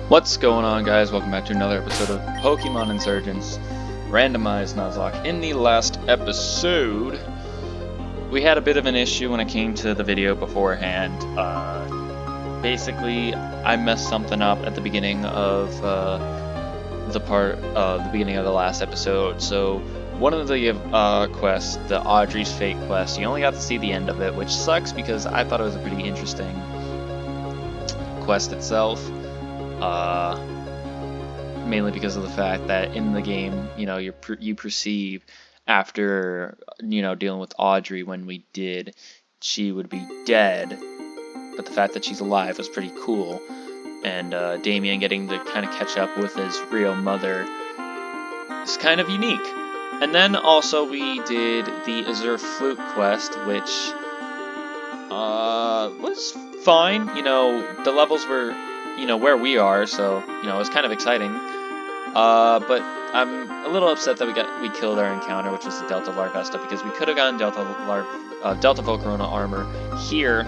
What's going on, guys? Welcome back to another episode of Pokemon Insurgence Randomized Nuzlocke. In the last episode, we had a bit of an issue when it came to the video beforehand. Basically, I messed something up at the beginning of the beginning of the last episode. So one of the quests, the Audrey's Fate quest, you only got to see the end of it, which sucks because I thought it was a pretty interesting quest itself. Mainly because of the fact that in the game, you perceive after, dealing with Audrey when we did, she would be dead, but the fact that she's alive was pretty cool, and Damien getting to kind of catch up with his real mother is kind of unique. And then also we did the Yessir Flute quest, which was fine. The levels were where we are, so it was kind of exciting, but I'm a little upset that we killed our encounter, which was the Delta Larvesta, because we could have gotten Delta Volcarona armor here,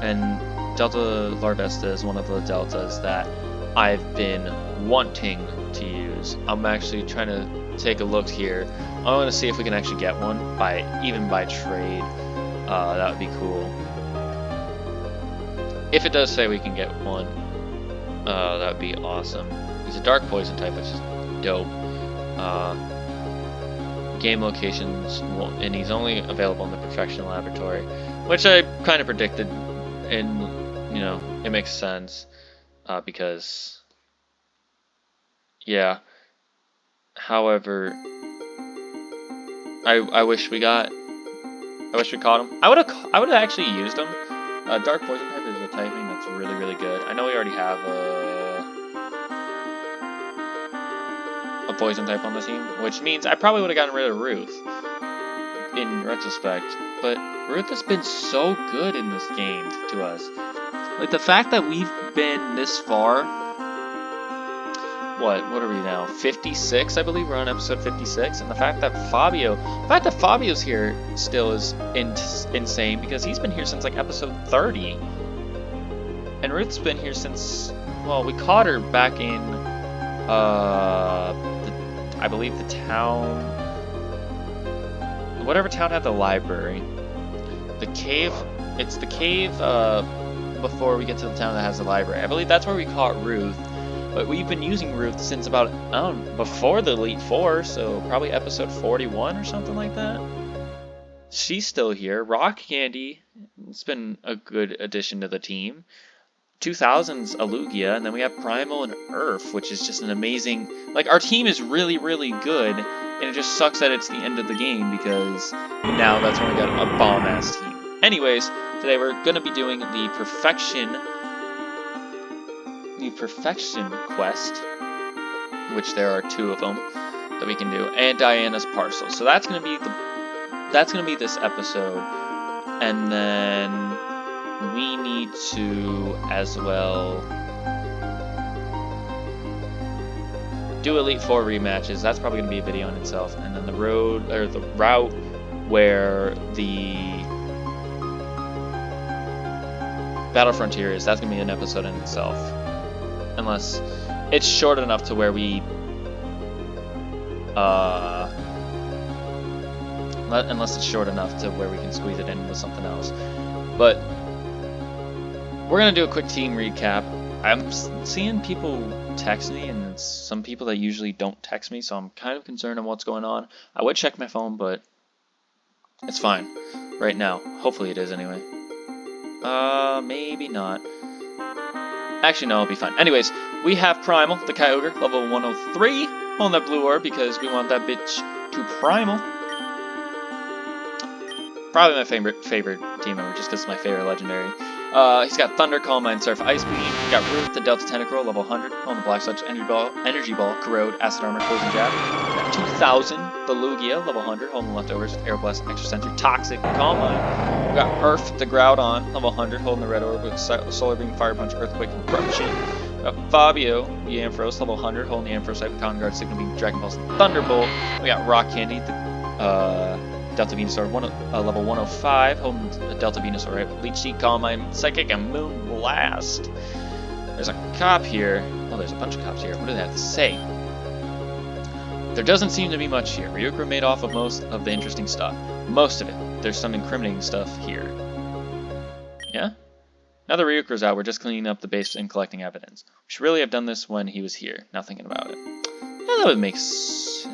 and Delta Larvesta is one of the deltas that I've been wanting to use. I'm actually trying to take a look here. I want to see if we can actually get one even by trade. That would be cool. If it does say we can get one, that would be awesome. He's a dark poison type, which is dope. Game locations, and he's only available in the Perfection Laboratory, which I kind of predicted, and it makes sense because, yeah. However, I wish we caught him. I would have actually used him. Dark poison type is a typing that's really, really good. I know we already have a poison type on the team, which means I probably would have gotten rid of Ruth in retrospect. But Ruth has been so good in this game to us. Like, the fact that we've been this far, what are we now? 56, I believe. We're on episode 56, and the fact that Fabio's here still is insane, because he's been here since like episode 30, and Ruth's been here since, well, we caught her back in I believe the town, whatever town had the library, the cave. It's the cave before we get to the town that has the library. I believe that's where we caught Ruth. But we've been using Ruth since about, before the Elite Four, so probably episode 41 or something like that. She's still here. Rock Candy, it's been a good addition to the team. 2000's Alugia, and then we have Primal and Earth, which is just an amazing... Like, our team is really, really good, and it just sucks that it's the end of the game, because now that's when we got a bomb-ass team. Anyways, today we're going to be doing the Perfection quest, which there are 2 of them that we can do, and Diana's Parcel. So that's gonna be this episode, and then we need to as well do Elite Four rematches. That's probably gonna be a video in itself, and then the route where the Battle Frontier is, that's gonna be an episode in itself. Unless it's short enough to where we can squeeze it in with something else. But we're gonna do a quick team recap. I'm seeing people text me, and it's some people that usually don't text me, so I'm kind of concerned on what's going on. I would check my phone, but it's fine right now. Hopefully it is anyway. Maybe not. Actually, no, it'll be fine. Anyways, we have Primal, the Kyogre, level 103, on that blue orb, because we want that bitch to Primal. Probably my favorite team member, just because it's my favorite legendary. He's got Thunder, Calm Mind, Surf, Ice Beam. We got Ruth, the Delta Tentacruel, level 100, on the Black Sludge, Energy Ball, Corrode, Acid Armor, Poison Jab. We got 2000, the Lugia, level 100, holding the Leftovers, Air Blast, Extra Sentry, Toxic, Calm Mind. We got Earth, the Groudon, level 100, holding the Red Orb with Solar Beam, Fire Punch, Earthquake, and Corruption. We got Fabio, the Ampharos, level 100, holding the Ampharos type with Con Guard, Signal Beam, Dragon Pulse, and Thunderbolt. We got Rock Candy, the Delta Venusaur, level 105, holding the Delta Venusaur, right? Leech Seed, Calm Mind, Psychic, and Moon Blast. There's a cop here. Oh, there's a bunch of cops here. What do they have to say? There doesn't seem to be much here. Ryukyu made off with most of the interesting stuff. Most of it. There's some incriminating stuff here. Yeah? Now that Ryukyu's out, we're just cleaning up the base and collecting evidence. We should really have done this when he was here. Now thinking about it. Yeah, that would make sense.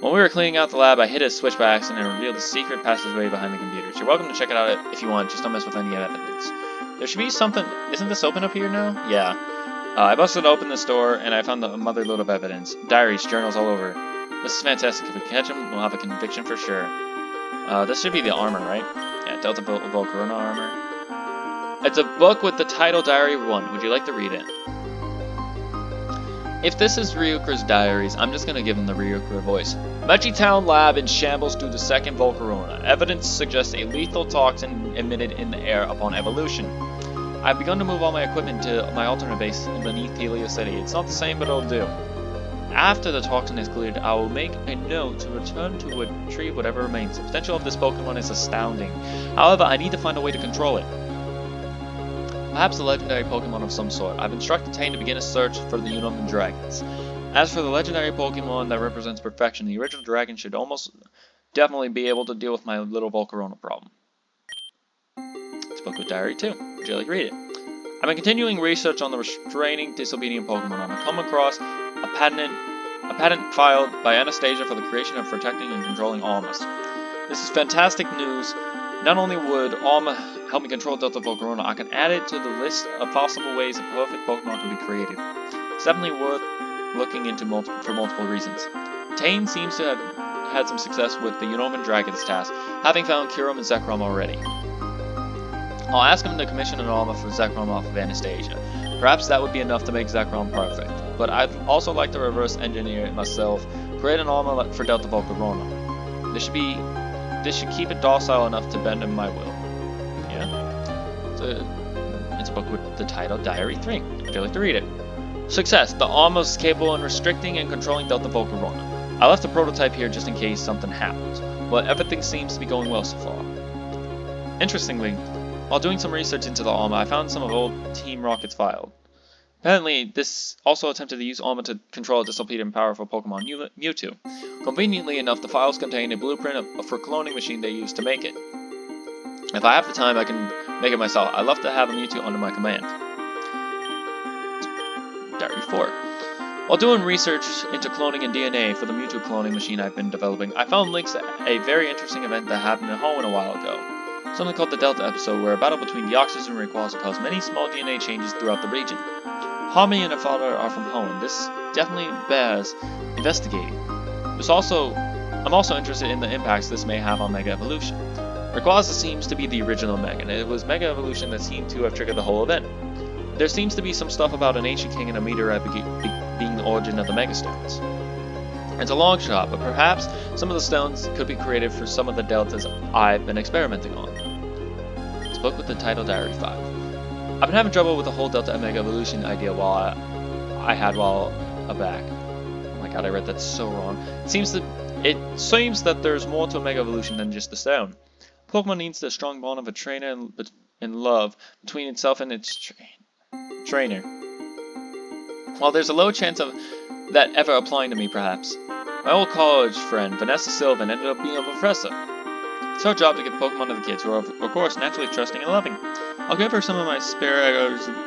When we were cleaning out the lab, I hit a switch by accident and revealed the secret passageway behind the computers. You're welcome to check it out if you want, just don't mess with any evidence. There should be something... Isn't this open up here now? Yeah. I busted open this door, and I found a mother load of evidence. Diaries, journals all over. This is fantastic. If we catch him, we'll have a conviction for sure. This should be the armor, right? Yeah, Delta Volcarona armor. It's a book with the title Diary 1. Would you like to read it? If this is Ryukyu's diaries, I'm just gonna give him the Ryukyu voice. Mechi Town lab in shambles due to second Volcarona. Evidence suggests a lethal toxin emitted in the air upon evolution. I've begun to move all my equipment to my alternate base beneath Helio City. It's not the same, but it'll do. After the toxin is cleared, I will make a note to return to retrieve whatever remains. The potential of this Pokemon is astounding. However, I need to find a way to control it. Perhaps a legendary Pokemon of some sort. I've instructed Tane to begin a search for the Unum Dragons. As for the legendary Pokemon that represents perfection, the original dragon should almost definitely be able to deal with my little Volcarona problem. Spoke with Diary 2. Would you like to read it? I've been continuing research on the restraining disobedient Pokemon. I've come across a patent filed by Anastasia for the creation of protecting and controlling Almas. This is fantastic news. Not only would Alma help me control Delta Volcarona, I can add it to the list of possible ways a perfect Pokemon can be created. It's definitely worth looking into for multiple reasons. Tane seems to have had some success with the Unum Dragons task, having found Kyurem and Zekrom already. I'll ask him to commission an Alma for Zekrom off of Anastasia. Perhaps that would be enough to make Zekrom perfect, but I'd also like to reverse engineer it myself, create an Alma for Delta Volcarona. This should keep it docile enough to bend in my will. Yeah? It's a book with the title Diary 3. Would you like to read it? Success. The Alma is capable in restricting and controlling Delta Volcarona. I left a prototype here just in case something happens, but everything seems to be going well so far. Interestingly, while doing some research into the Alma, I found some of old Team Rocket's files. Apparently, this also attempted to use Alma to control a disobedient and powerful Pokemon, Mewtwo. Conveniently enough, the files contain a blueprint for cloning machine they used to make it. If I have the time, I can make it myself. I'd love to have a Mewtwo under my command. Diary 4. While doing research into cloning and DNA for the Mewtwo cloning machine I've been developing, I found links to a very interesting event that happened in Hoenn a while ago. Something called the Delta episode, where a battle between Deoxys and Rayquaza caused many small DNA changes throughout the region. Harmony and her father are from Hoenn. This definitely bears investigating. I'm also interested in the impacts this may have on Mega Evolution. Rayquaza seems to be the original Mega, and it was Mega Evolution that seemed to have triggered the whole event. There seems to be some stuff about an ancient king and a meteorite being the origin of the Mega Stones. It's a long shot, but perhaps some of the stones could be created for some of the deltas I've been experimenting on. It's a book with the title Diary 5. I've been having trouble with the whole Delta Mega Evolution idea while I had while back. Oh my god, I read that so wrong. It seems that there's more to a Mega Evolution than just the stone. Pokemon needs the strong bond of a trainer and love between itself and its trainer. While there's a low chance of that ever applying to me, perhaps. My old college friend, Vanessa Sylvan, ended up being a professor. It's her job to give Pokemon to the kids, who are, of course, naturally trusting and loving. I'll give her some of my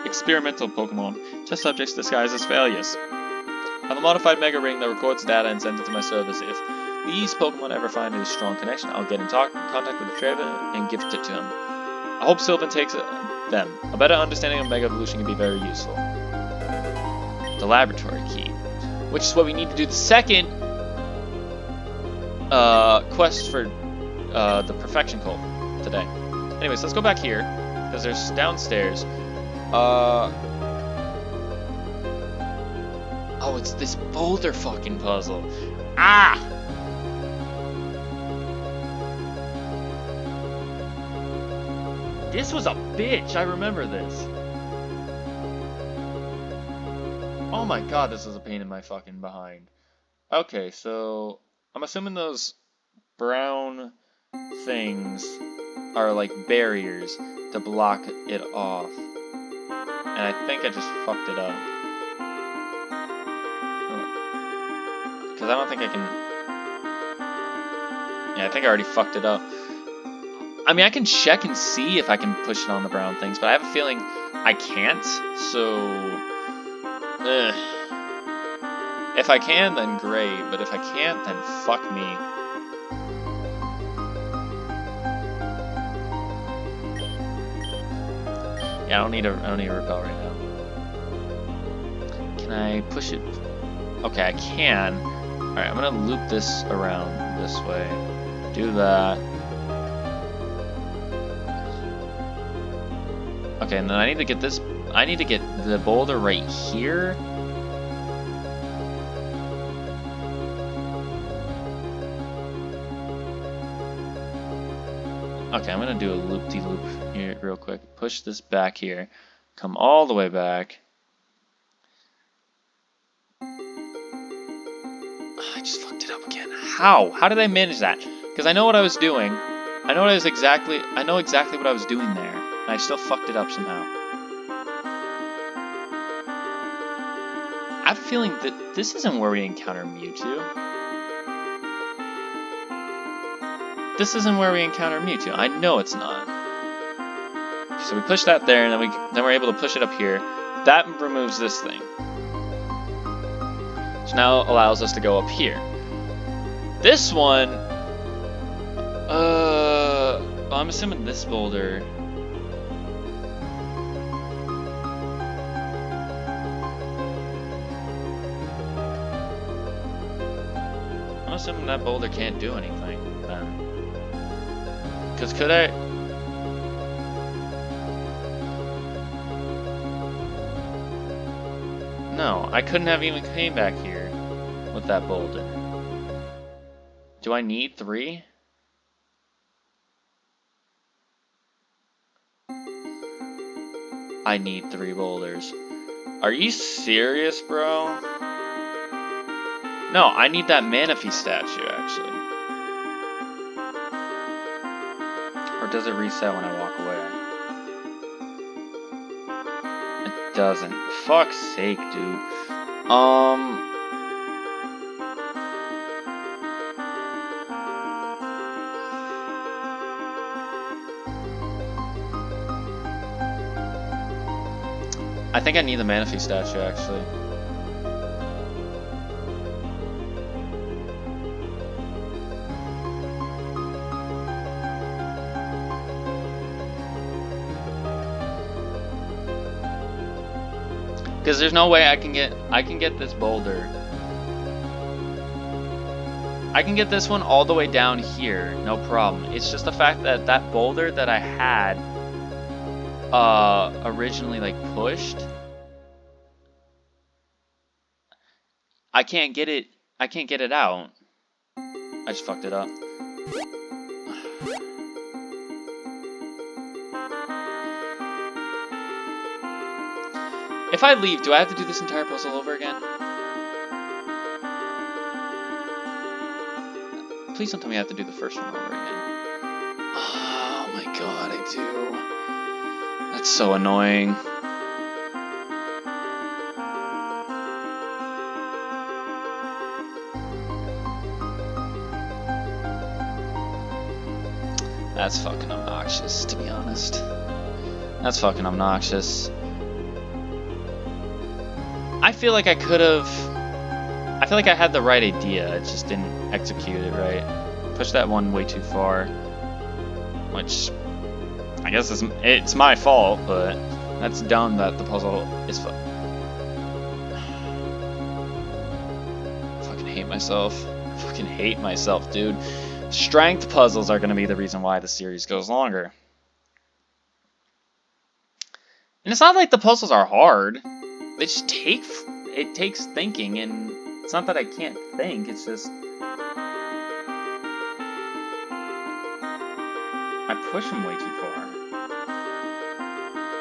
experimental Pokemon, test subjects disguised as failures. I have a modified Mega Ring that records data and sends it to my servers. If these Pokemon ever find a strong connection, I'll get in contact with the trainer and gift it to him. I hope Sylvan takes them. A better understanding of Mega Evolution can be very useful. The laboratory key, which is what we need to do the second quest for the perfection cult today. Anyways, let's go back here, because there's downstairs. Oh, it's this boulder fucking puzzle. Ah! This was a bitch, I remember this. Oh my god, this is a pain in my fucking behind. Okay, so I'm assuming those brown things are like barriers to block it off. And I think I just fucked it up. Because I don't think I can... Yeah, I think I already fucked it up. I mean, I can check and see if I can push it on the brown things, but I have a feeling I can't, so... If I can, then great, but if I can't, then fuck me. Yeah, I don't need a repel right now. Can I push it? Okay, I can. Alright, I'm gonna loop this around this way. Do that. Okay, and then I need to get this... I need to get the boulder right here. Okay, I'm gonna do a loop-de-loop here real quick. Push this back here. Come all the way back. I just fucked it up again. How? How did I manage that? Because I know what I was doing. I know exactly what I was doing there. And I still fucked it up somehow. I have a feeling that this isn't where we encounter Mewtwo. This isn't where we encounter Mewtwo. I know it's not. So we push that there, and then we're able to push it up here. That removes this thing. Which now allows us to go up here. This one... I'm assuming this boulder... I'm assuming that boulder can't do anything then. Because could I... No, I couldn't have even came back here with that boulder. Do I need 3? I need 3 boulders. Are you serious, bro? No, I need that Manaphy statue, actually. Or does it reset when I walk away? It doesn't. Fuck's sake, dude. I think I need the Manaphy statue, actually. Because there's no way I can get this boulder. I can get this one all the way down here, no problem. It's just the fact that that boulder that I had originally like pushed, I can't get it out. I just fucked it up. If I leave, do I have to do this entire puzzle over again? Please don't tell me I have to do the first one over again. Oh my god, I do. That's so annoying. That's fucking obnoxious, to be honest. That's fucking obnoxious. I feel like I could have... I feel like I had the right idea, it just didn't execute it right. Pushed that one way too far. Which... I guess it's my fault, but... That's dumb that the puzzle is I fucking hate myself. I fucking hate myself, dude. Strength puzzles are going to be the reason why the series goes longer. And it's not like the puzzles are hard. They just it takes thinking, and it's not that I can't think, it's just... I push them way too far.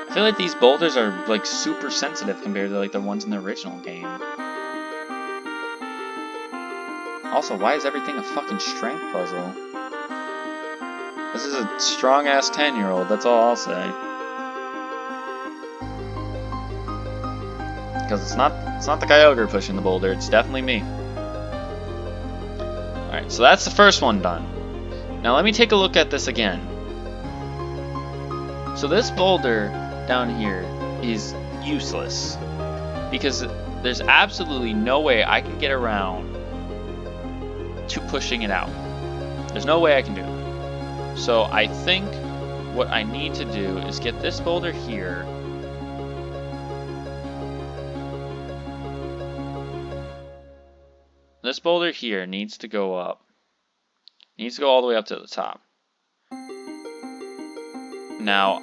I feel like these boulders are, like, super sensitive compared to, like, the ones in the original game. Also, why is everything a fucking strength puzzle? This is a strong-ass 10-year-old, that's all I'll say. Because it's not the Kyogre pushing the boulder, it's definitely me. Alright, so that's the first one done. Now let me take a look at this again. So this boulder down here is useless. Because there's absolutely no way I can get around to pushing it out. There's no way I can do it. So I think what I need to do is get this boulder here. This boulder here needs to go up. Needs to go all the way up to the top. Now,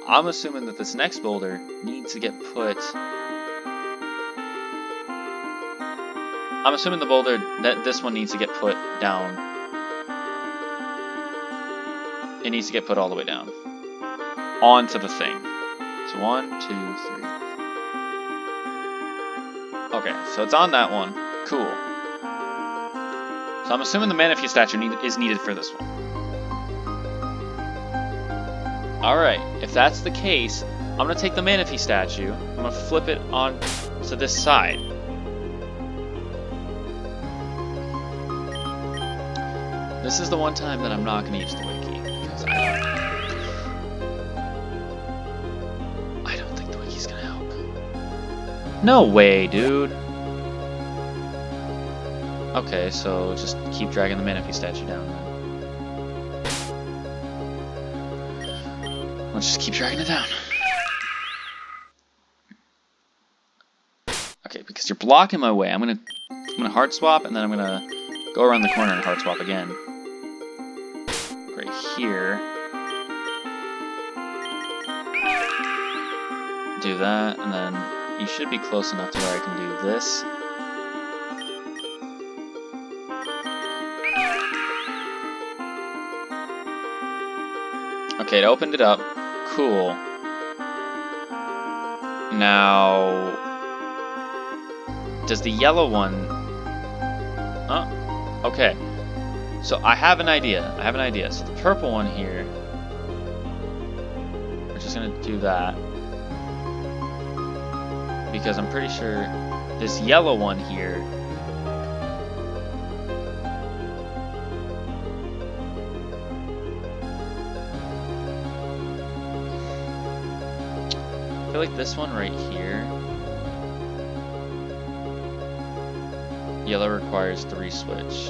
I'm assuming that this next boulder needs to get put... I'm assuming the boulder, that this one needs to get put down. It needs to get put all the way down. Onto the thing. So 1, 2, 3. Okay, so it's on that one. Cool. So I'm assuming the Manaphy statue is needed for this one. Alright, if that's the case, I'm going to take the Manaphy statue, I'm going to flip it on to this side. This is the one time that I'm not going to use the wiki, because I don't think the wiki's going to help. No way, dude. Okay, so just keep dragging the Manaphy statue down then. Let's just keep dragging it down. Okay, because you're blocking my way, I'm gonna hard swap and then I'm gonna go around the corner and hard swap again. Right here. Do that, and then you should be close enough to where I can do this. Okay, it opened it up. Cool. Now, does the yellow one... Oh, okay. So I have an idea. So the purple one here, we're just gonna do that. Because I'm pretty sure this yellow one here I feel like this one right here, yellow requires 3 switch.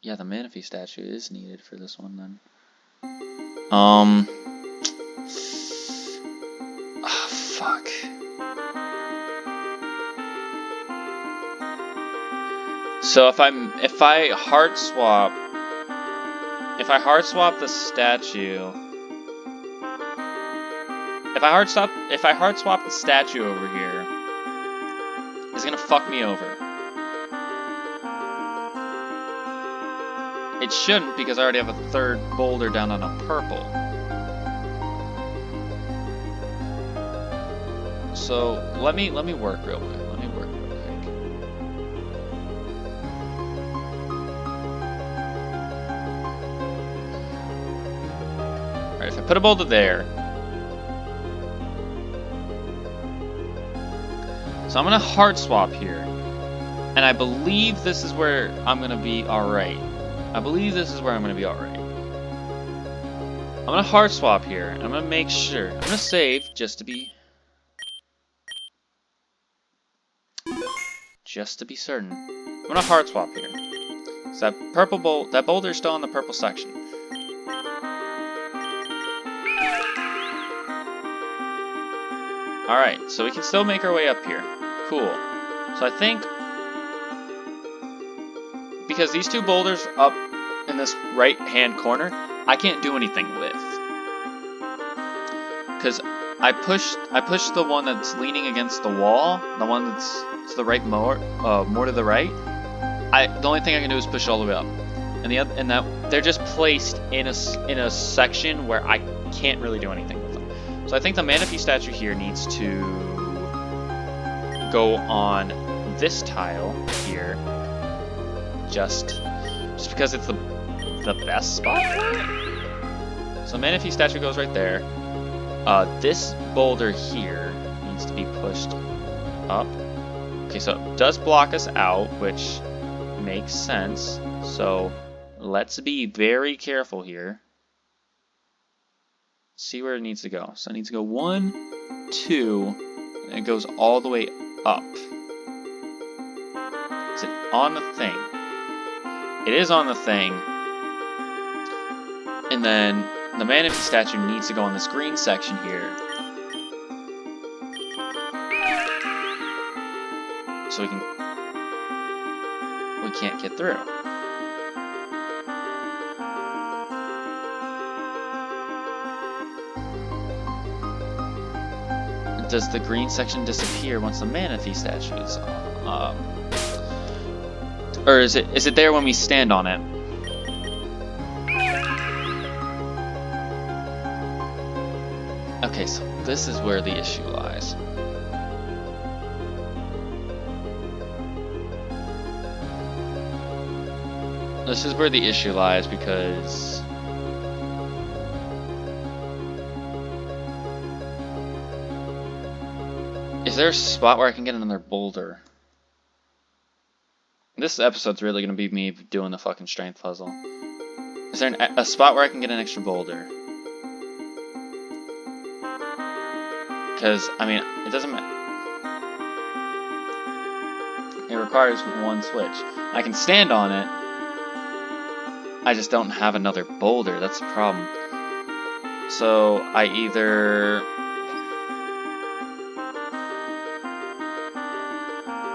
Yeah, the Manaphy statue is needed for this one then. Oh, fuck. So if I hard swap the statue, if I hard swap the statue over here, it's gonna fuck me over. It shouldn't, because I already have a third boulder down on a purple. So let me work real quick. Alright, if I put a boulder there, so I'm gonna hard swap here, and I believe this is where I'm gonna be alright. I'm gonna hard swap here, and I'm gonna make sure. I'm gonna save just to be certain. I'm gonna hard swap here. So that boulder's still on the purple section. Alright, so we can still make our way up here. Cool. So I think, because these 2 boulders up in this right-hand corner, I can't do anything with. Because I pushed the one that's leaning against the wall, the one that's to the right more to the right. The only thing I can do is push it all the way up. And that they're just placed in a section where I can't really do anything with them. So I think the Manaphy statue here needs to go on this tile here, just because it's the best spot for it. So Manaphy statue goes right there. This boulder here needs to be pushed up. Okay, so it does block us out, which makes sense. So let's be very careful here. See where it needs to go. So it needs to go 1, 2, and it goes all the way up. Is it on the thing? It is on the thing. And then the Manaphy statue needs to go on this green section here. So we can't get through. Does the green section disappear once the Manaphy statue is or is it there when we stand on it? Okay, so this is where the issue lies. This is where the issue lies because is there a spot where I can get another boulder? This episode's really gonna be me doing the fucking strength puzzle. Is there a spot where I can get an extra boulder? Because, I mean, it doesn't matter. It requires one switch. I can stand on it. I just don't have another boulder. That's the problem. So, I either...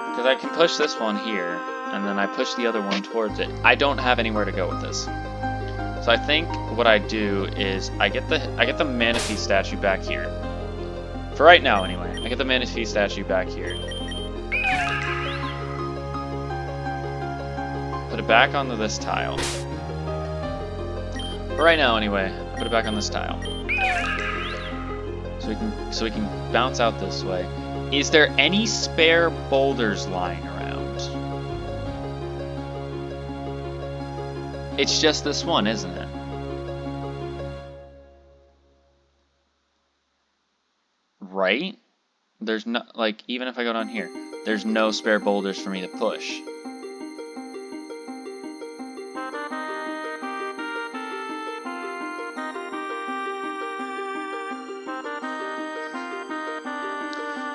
Because I can push this one here, and then I push the other one towards it. I don't have anywhere to go with this. So I think what I do is I get the Manaphy statue back here. For right now, anyway. I get the Manaphy statue back here. Put it back onto this tile. For right now, anyway. Put it back on this tile. So we can bounce out this way. Is there any spare boulders lying around? It's just this one, isn't it? Right? There's no, like, even if I go down here, there's no spare boulders for me to push.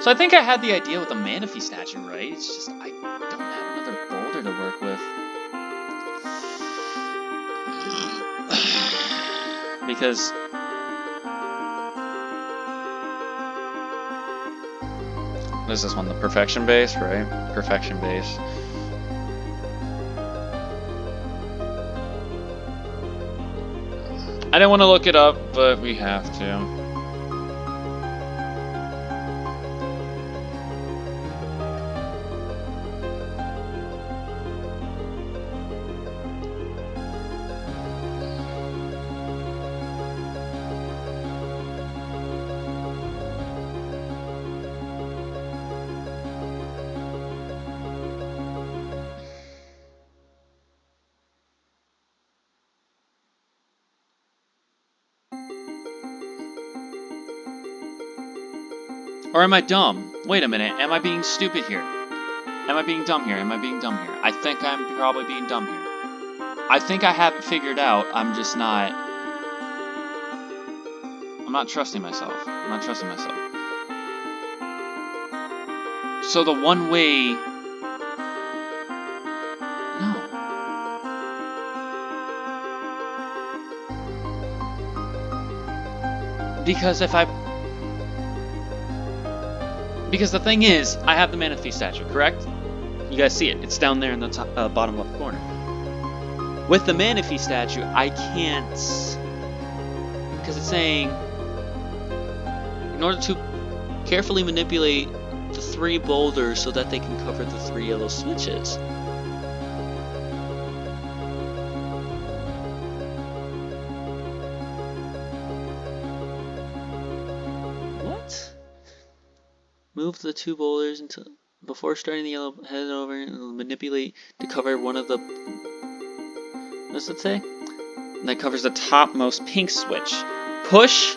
So I think I had the idea with the Manaphy statue, right? It's just I don't have another boulder to work with. Because what is this one? The perfection base, right? Perfection base. I didn't want to look it up, but we have to. Or am I dumb? Wait a minute, am I being stupid here? Am I being dumb here? Am I being dumb here? I think I'm probably being dumb here. I think I have it figured out, I'm just not... I'm not trusting myself. I'm not trusting myself. So the one way... No. Because if I... Because the thing is, I have the Manaphy statue, correct? You guys see it. It's down there in the top, bottom left corner. With the Manaphy statue, I can't... Because it's saying... In order to carefully manipulate the 3 boulders so that they can cover the 3 yellow switches. Move the 2 boulders until before starting the yellow, head over and manipulate to cover one of the... What does it say? That covers the topmost pink switch. Push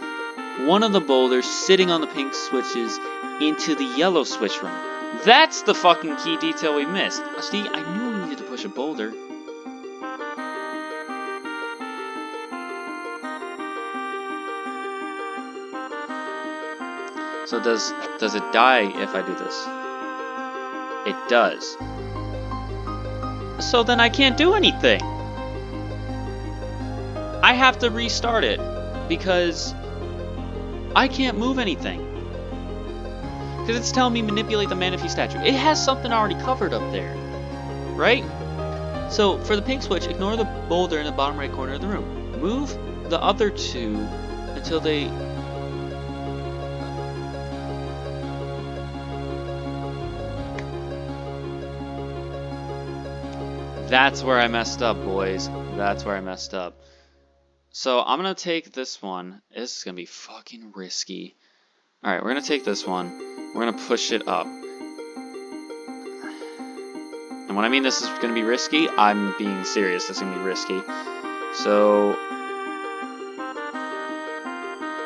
one of the boulders sitting on the pink switches into the yellow switch room. That's the fucking key detail we missed. See, I knew we needed to push a boulder. So does it die if I do this? It does. So then I can't do anything. I have to restart it because I can't move anything. Because it's telling me manipulate the Manaphy statue. It has something already covered up there, right? So for the pink switch, ignore the boulder in the bottom right corner of the room. Move the other two until they... That's where I messed up, boys. That's where I messed up. So I'm going to take this one. This is going to be fucking risky. Alright, we're going to take this one. We're going to push it up. And when I mean this is going to be risky, I'm being serious. This is going to be risky. So...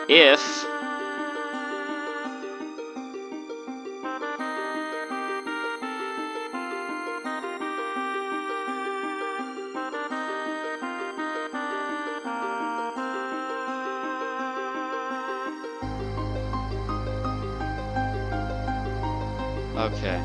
if... okay.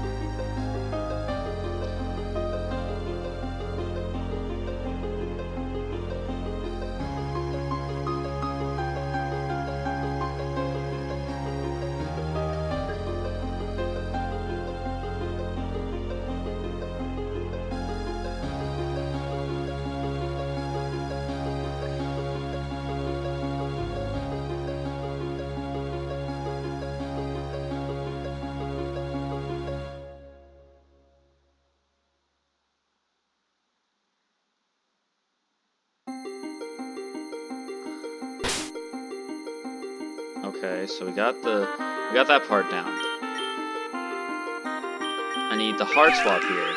Okay, so we got that part down. I need the heart swap here.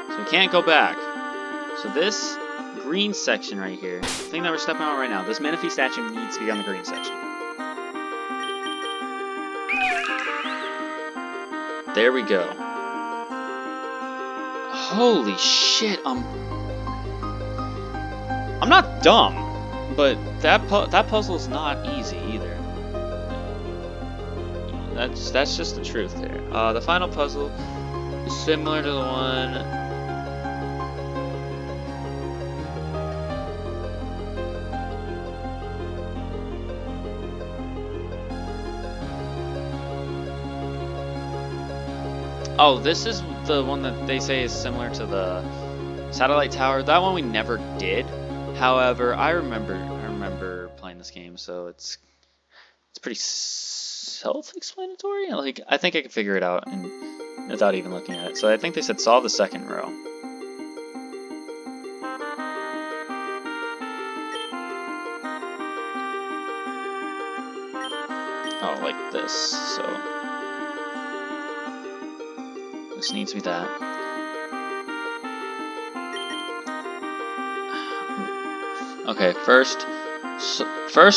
So we can't go back. So this green section right here, the thing that we're stepping on right now, this Manaphy statue needs to be on the green section. There we go. Holy shit, I'm not dumb. But that puzzle's not easy either. That's just the truth there. The final puzzle is similar to the one. Oh, this is the one that they say is similar to the satellite tower. That one we never did. However, I remember playing this game, so it's pretty self-explanatory. Like, I think I could figure it out without even looking at it. So I think they said solve the second row. Oh, like this. So this needs to be that. Okay, first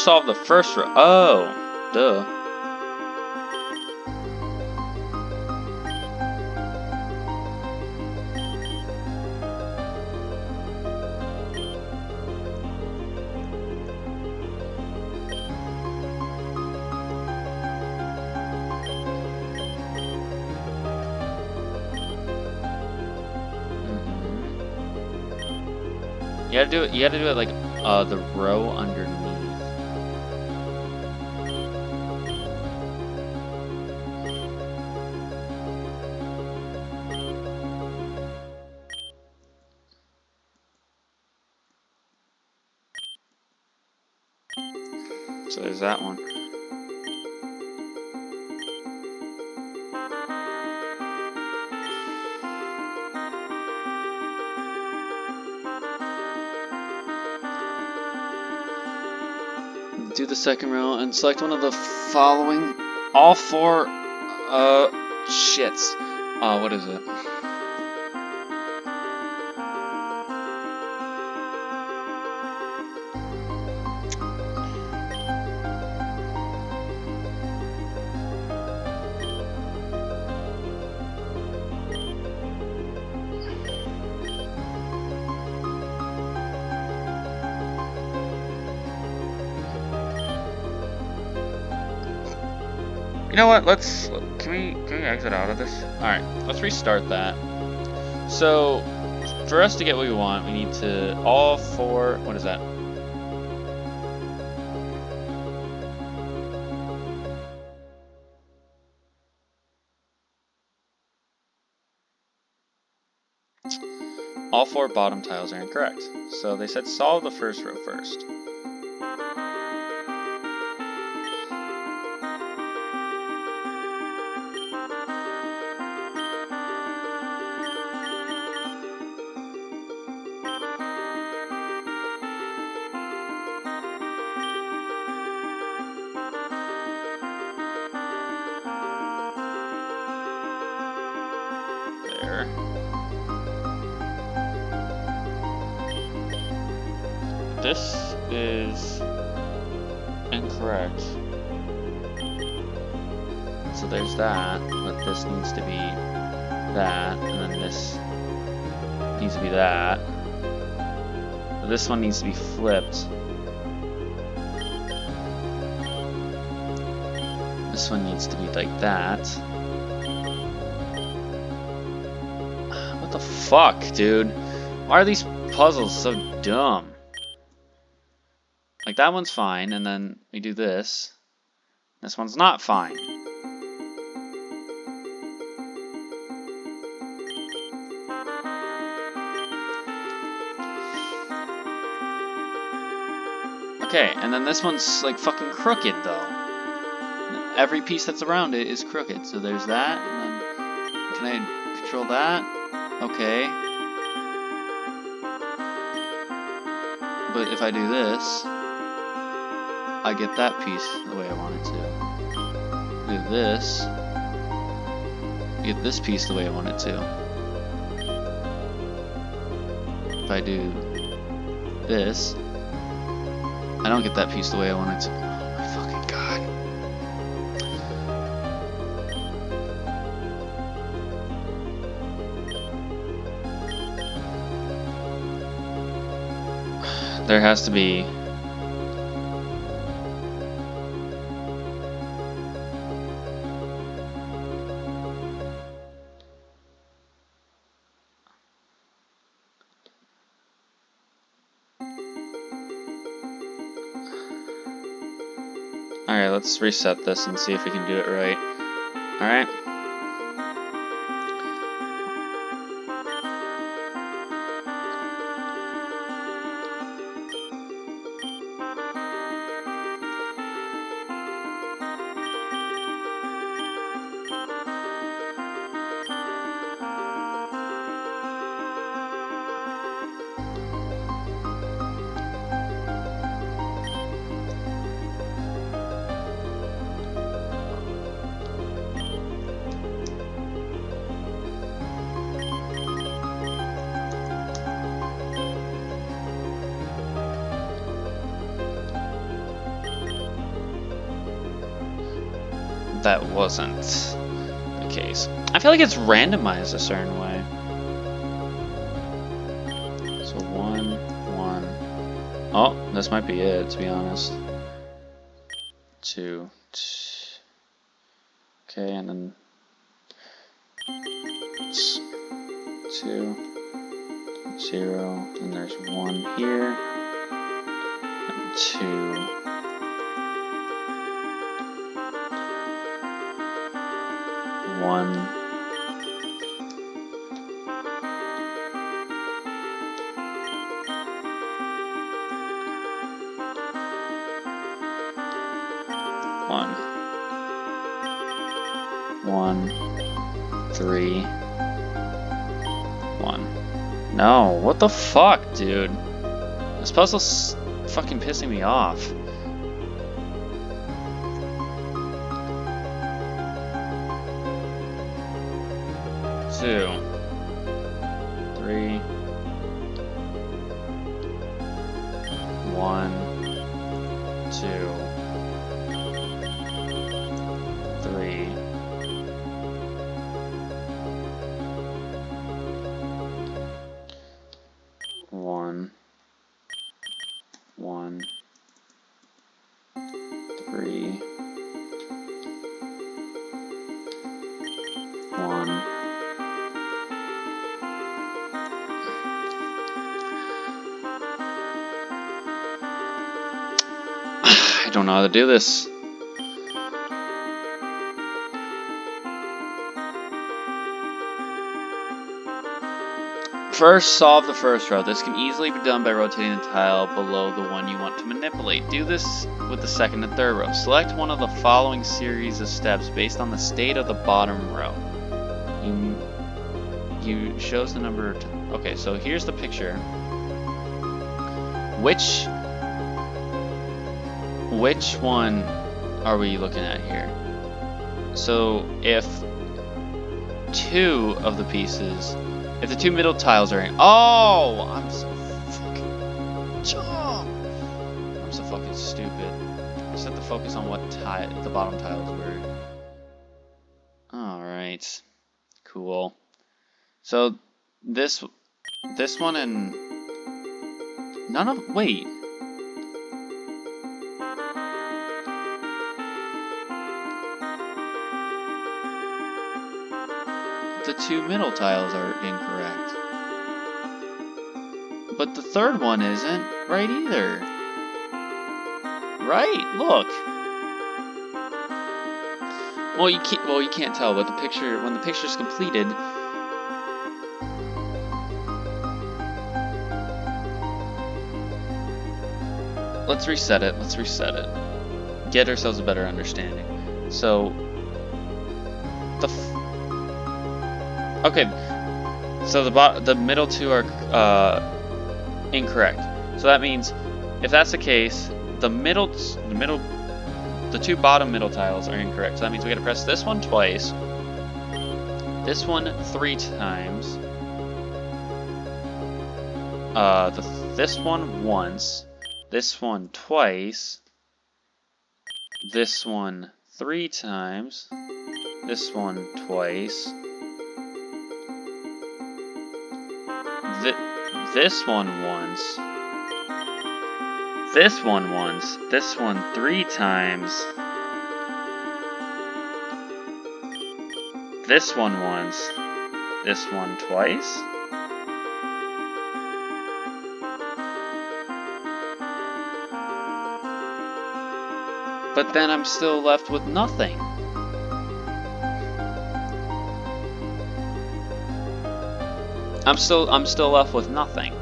solve the first row. Oh, duh. You gotta do it like the row underneath. So there's that one. Do the second row and select one of the following. All four, shits. What is it? You know what? Can we exit out of this? All right, let's restart that. So, for us to get what we want, we need to all four. What is that? All four bottom tiles are incorrect. So they said solve the first row first. There. This is incorrect. So there's that, but this needs to be that, and then this needs to be that. But this one needs to be flipped. This one needs to be like that. What the fuck, dude? Why are these puzzles so dumb? Like, that one's fine, and then we do this. This one's not fine. Okay, and then this one's, like, fucking crooked, though. Every piece that's around it is crooked. So there's that, and then... Can I control that? Okay. But if I do this... I get that piece the way I want it to. Do this. I get this piece the way I want it to. If I do this, I don't get that piece the way I want it to. Oh my fucking god. There has to be... Alright, let's reset this and see if we can do it right. Alright. That wasn't the case. I feel like it's randomized a certain way. So 1, 1. Oh, this might be it, to be honest. 2. Okay, and then 2, 0, and there's 1 here, and 2. 1. One. 1, 3, 1. No, what the fuck, dude? This puzzle's fucking pissing me off. 2, 3, 1, 2, 3. 1, 1, 3, don't know how to do this. First, solve the first row. This can easily be done by rotating the tile below the one you want to manipulate. Do this with the second and third row. Select one of the following series of steps based on the state of the bottom row. You shows the number. Okay, so here's the picture. Which one are we looking at here? So if two of the pieces. If the two middle tiles are in. Oh! I'm so fucking dumb! I'm so fucking stupid. I set the focus on what tile the bottom tiles were. Alright. Cool. So this one and none of wait. The two middle tiles are incorrect. But the third one isn't right either. Right? Look. Well, you can't tell, but the picture when the picture's completed. Let's reset it. Let's reset it. Get ourselves a better understanding. So okay, so the middle two are incorrect. So that means if that's the case, the two bottom middle tiles are incorrect. So that means we gotta press this one twice, this one 3 times, this one once, this one twice, this one 3 times, this one twice. This one once, this one once, this one 3 times, this one once, this one twice. But then I'm still left with nothing. I'm still left with nothing.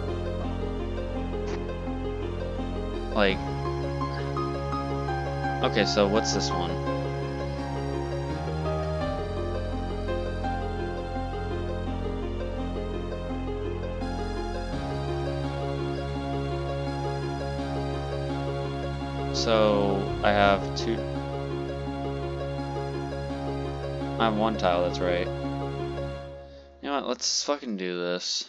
Like, okay, so what's this one? So I have one tile, that's right. You know what, let's fucking do this.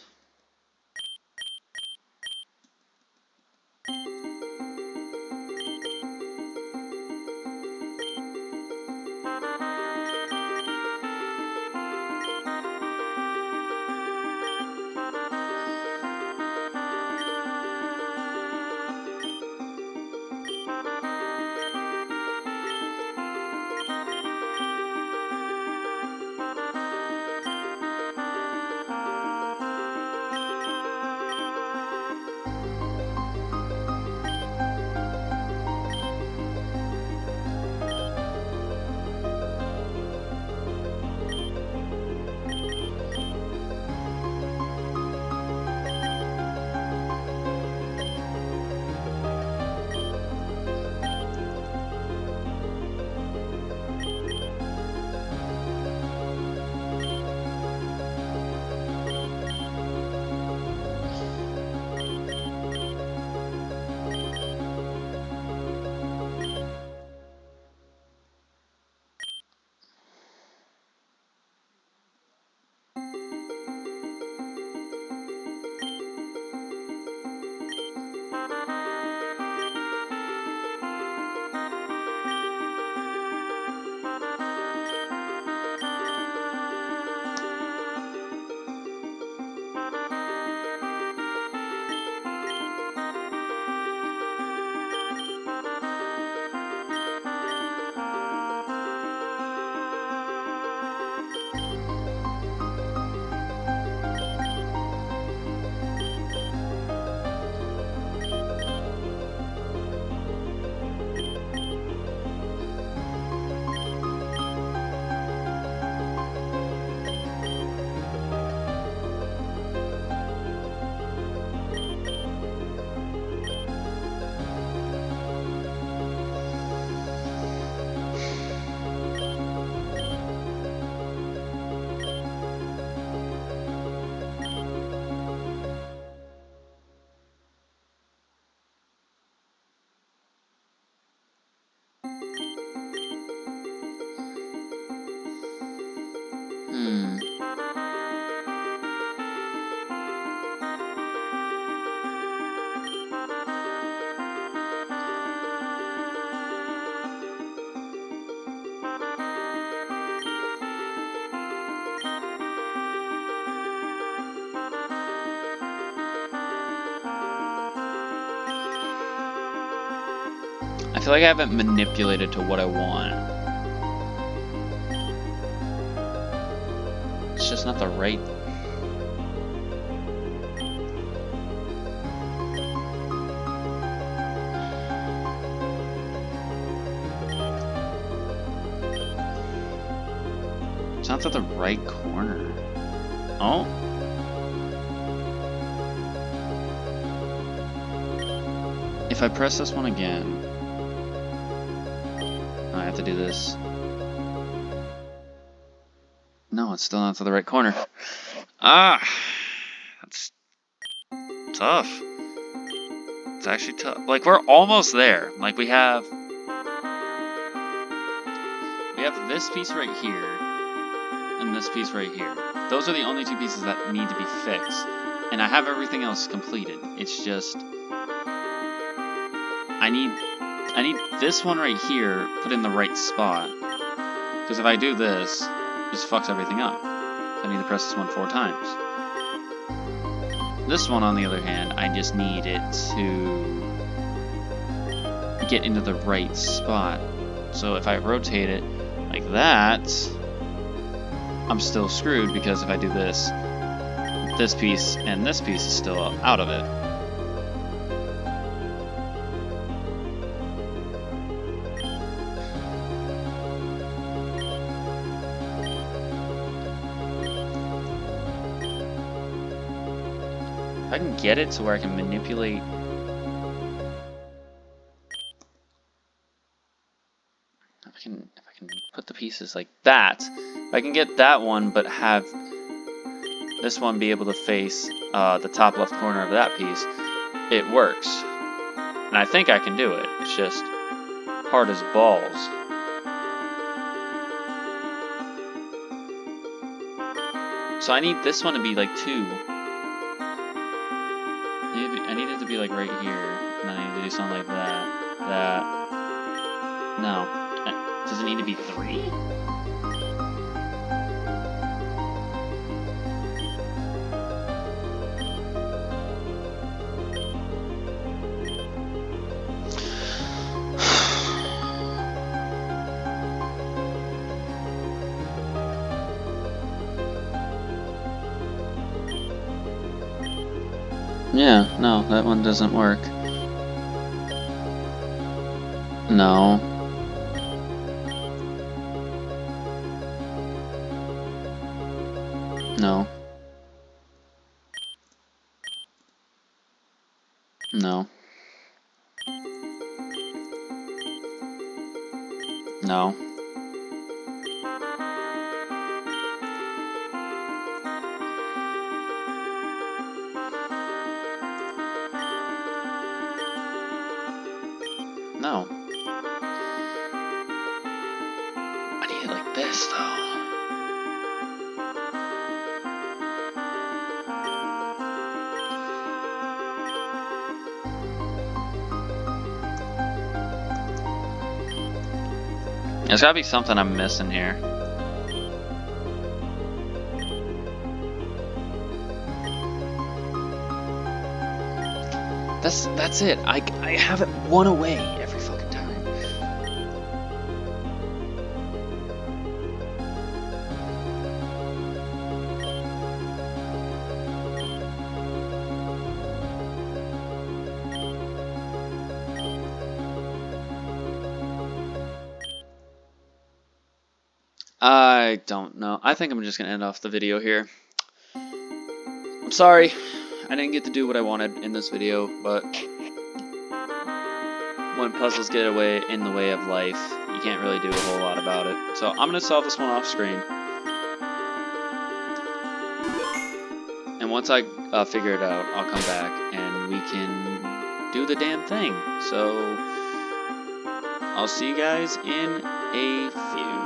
feel like I haven't manipulated to what I want. It's just not the right... It's not at the right corner. Oh? If I press this one again... I have to do this. No, it's still not to the right corner. Ah! That's tough. It's actually tough. Like, we're almost there. Like, we have this piece right here, and this piece right here. Those are the only two pieces that need to be fixed. And I have everything else completed. It's just... I need this one right here put in the right spot. Because if I do this, it just fucks everything up. So I need to press this one 4 times. This one, on the other hand, I just need it to get into the right spot. So if I rotate it like that, I'm still screwed, because if I do this, this piece and this piece is still out of it. If I can get it to where I can manipulate... If I can put the pieces like that, if I can get that one but have this one be able to face the top left corner of that piece, it works. And I think I can do it. It's just hard as balls. So I need this one to be like 2. I need it to be like right here, and then I need to do something like that. No. Does it need to be 3? Yeah, no, that one doesn't work. No. No. No. No. No. I need it like this, though. There's gotta be something I'm missing here. That's it. I have it one away every fucking time. I don't know. I think I'm just gonna end off the video here. I'm sorry. I didn't get to do what I wanted in this video, but when puzzles get away in the way of life, you can't really do a whole lot about it. So I'm going to solve this one off screen. And once I figure it out, I'll come back and we can do the damn thing. So I'll see you guys in a few.